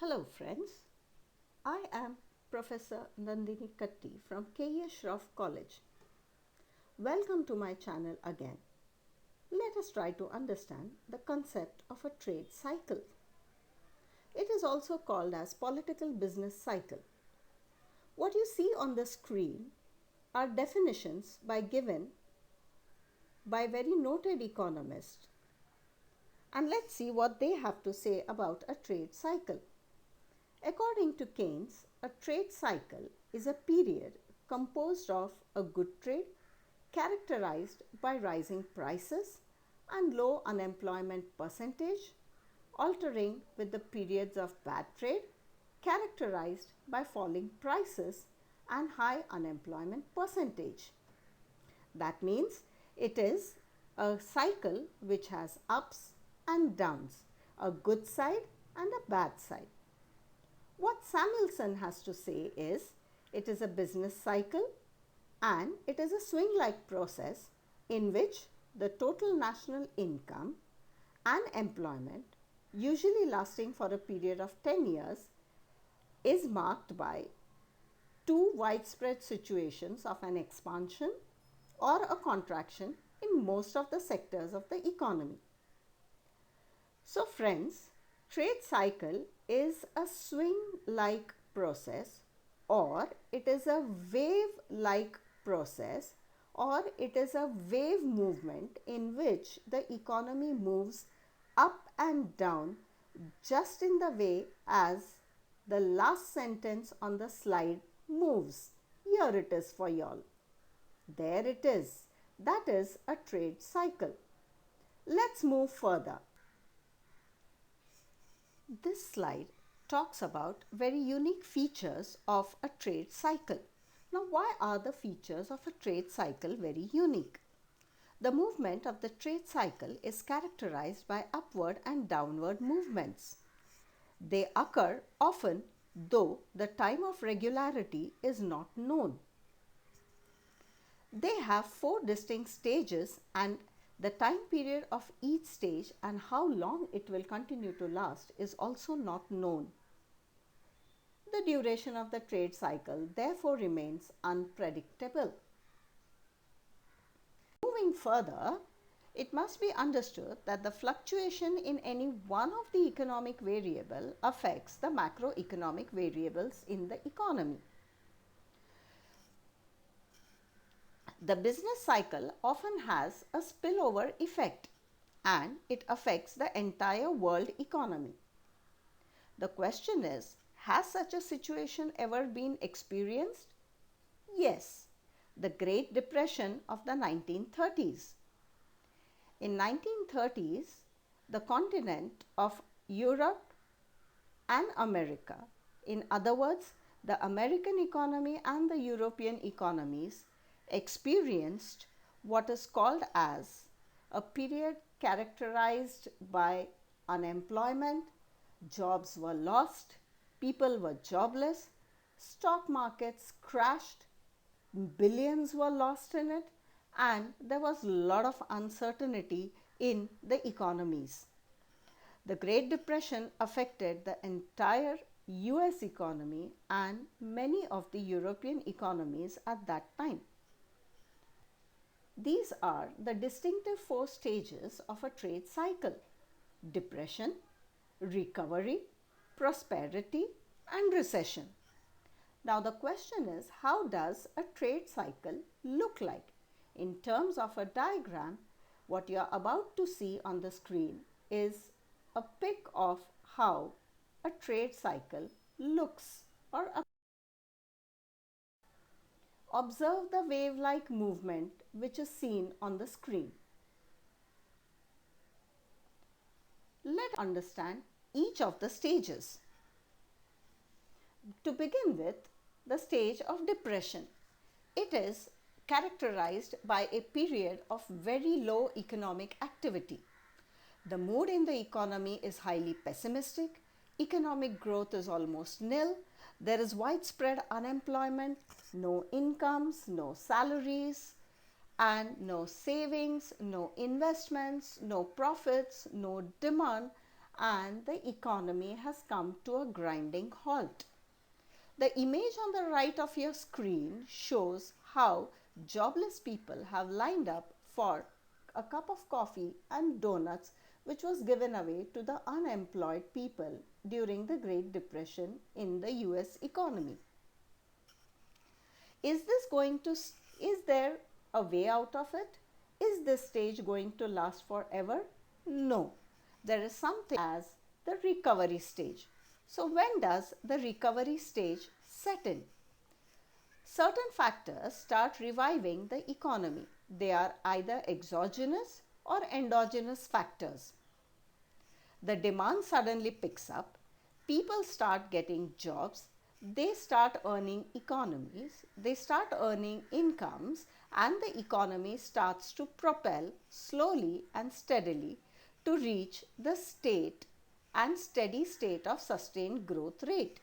Hello friends, I am Professor Nandini Katti from KES Shroff College. Welcome to my channel again. Let us try to understand the concept of a trade cycle. It is also called as political business cycle. What you see on the screen are definitions given by very noted economists. And let's see what they have to say about a trade cycle. According to Keynes, a trade cycle is a period composed of a good trade characterized by rising prices and low unemployment percentage, altering with the periods of bad trade characterized by falling prices and high unemployment percentage. That means it is a cycle which has ups and downs, a good side and a bad side. What Samuelson has to say is, it is a business cycle and it is a swing-like process in which the total national income and employment, usually lasting for a period of 10 years, is marked by two widespread situations of an expansion or a contraction in most of the sectors of the economy. So friends, trade cycle is a swing-like process, or it is a wave-like process, or it is a wave movement in which the economy moves up and down just in the way as the last sentence on the slide moves. Here it is for y'all. There it is. That is a trade cycle. Let's move further. This slide talks about very unique features of a trade cycle. Now, why are the features of a trade cycle very unique? The movement of the trade cycle is characterized by upward and downward movements. They occur often, though the time of regularity is not known. They have four distinct stages, and the time period of each stage and how long it will continue to last is also not known. The duration of the trade cycle therefore remains unpredictable. Moving further, it must be understood that the fluctuation in any one of the economic variable affects the macroeconomic variables in the economy. The business cycle often has a spillover effect and it affects the entire world economy. The question is, has such a situation ever been experienced? Yes, the Great Depression of the 1930s. In 1930s, the continent of Europe and America, in other words, the American economy and the European economies, experienced what is called as a period characterized by unemployment, jobs were lost, people were jobless, stock markets crashed, billions were lost in it, and there was a lot of uncertainty in the economies. The Great Depression affected the entire US economy and many of the European economies at that time. These are the distinctive four stages of a trade cycle: depression, recovery, prosperity, and recession. Now the question is, how does a trade cycle look like? In terms of a diagram, what you are about to see on the screen is a pic of how a trade cycle looks or appears. Observe the wave-like movement which is seen on the screen. Let's understand each of the stages. To begin with, the stage of depression. It is characterized by a period of very low economic activity. The mood in the economy is highly pessimistic. Economic growth is almost nil. There is widespread unemployment, no incomes, no salaries, and no savings, no investments, no profits, no demand, and the economy has come to a grinding halt. The image on the right of your screen shows how jobless people have lined up for a cup of coffee and donuts, which was given away to the unemployed people during the Great Depression in the US economy. Is there a way out of it? Is this stage going to last forever? No. There is something as the recovery stage. So when does the recovery stage set in? Certain factors start reviving the economy. They are either exogenous or endogenous factors. The demand suddenly picks up, people start getting jobs, they start earning incomes, and the economy starts to propel slowly and steadily to reach the state and steady state of sustained growth rate.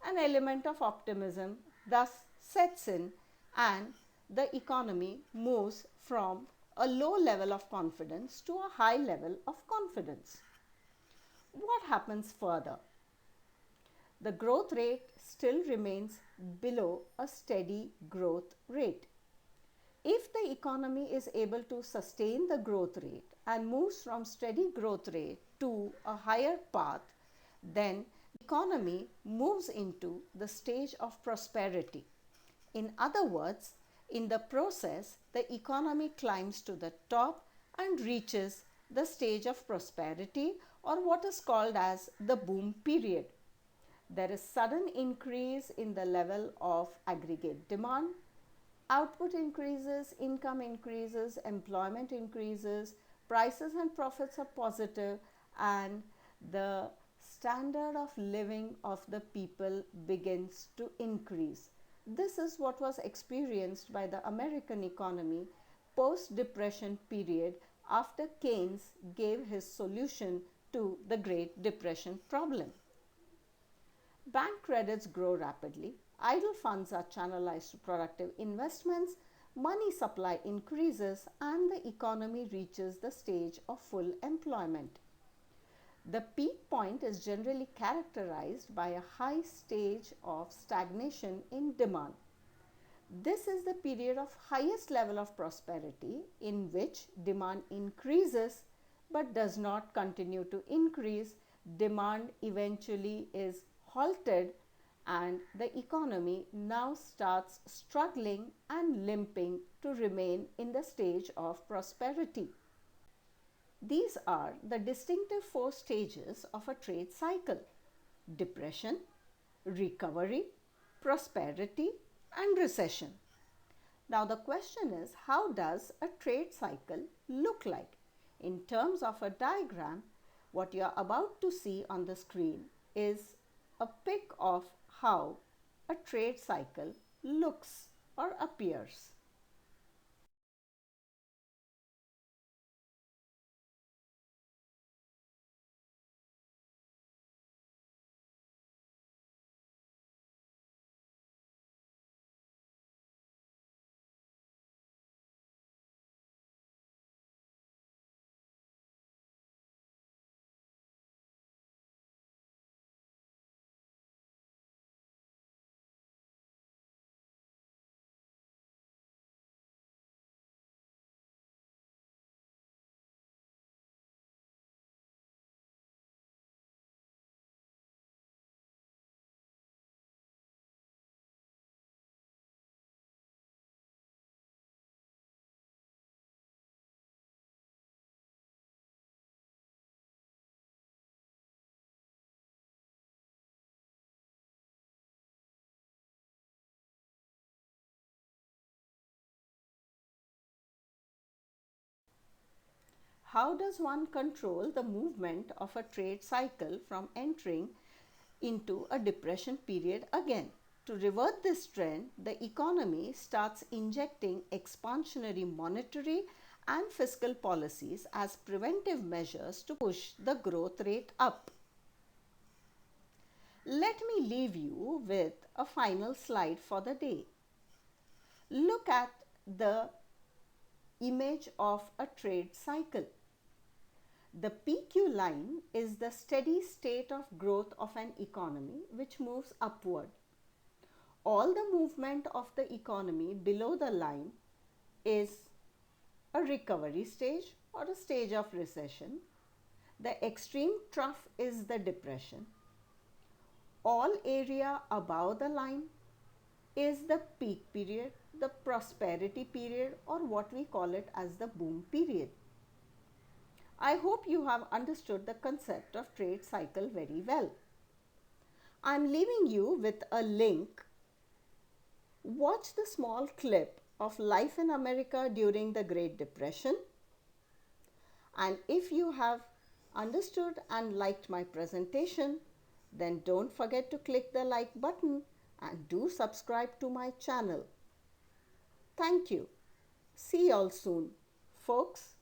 An element of optimism thus sets in, and the economy moves from a low level of confidence to a high level of confidence. What happens further? The growth rate still remains below a steady growth rate. If the economy is able to sustain the growth rate and moves from steady growth rate to a higher path, then economy moves into the stage of prosperity. In other words, in the process, the economy climbs to the top and reaches the stage of prosperity, or what is called as the boom period. There is sudden increase in the level of aggregate demand. Output increases, income increases, employment increases, prices and profits are positive, and the standard of living of the people begins to increase. This is what was experienced by the American economy post-Depression period after Keynes gave his solution to the Great Depression problem. Bank credits grow rapidly, idle funds are channelized to productive investments, money supply increases, and the economy reaches the stage of full employment. The peak point is generally characterized by a high stage of stagnation in demand. This is the period of highest level of prosperity in which demand increases but does not continue to increase. Demand eventually is halted and the economy now starts struggling and limping to remain in the stage of prosperity. These are the distinctive four stages of a trade cycle: depression, recovery, prosperity, and recession. Now the question is, how does a trade cycle look like? In terms of a diagram, what you are about to see on the screen is a pic of how a trade cycle looks or appears. How does one control the movement of a trade cycle from entering into a depression period again? To revert this trend, the economy starts injecting expansionary monetary and fiscal policies as preventive measures to push the growth rate up. Let me leave you with a final slide for the day. Look at the image of a trade cycle. The PQ line is the steady state of growth of an economy which moves upward. All the movement of the economy below the line is a recovery stage or a stage of recession. The extreme trough is the depression. All area above the line is the peak period, the prosperity period, or what we call it as the boom period. I hope you have understood the concept of trade cycle very well. I am leaving you with a link. Watch the small clip of life in America during the Great Depression. And if you have understood and liked my presentation, then don't forget to click the like button and do subscribe to my channel. Thank you. See you all soon, folks.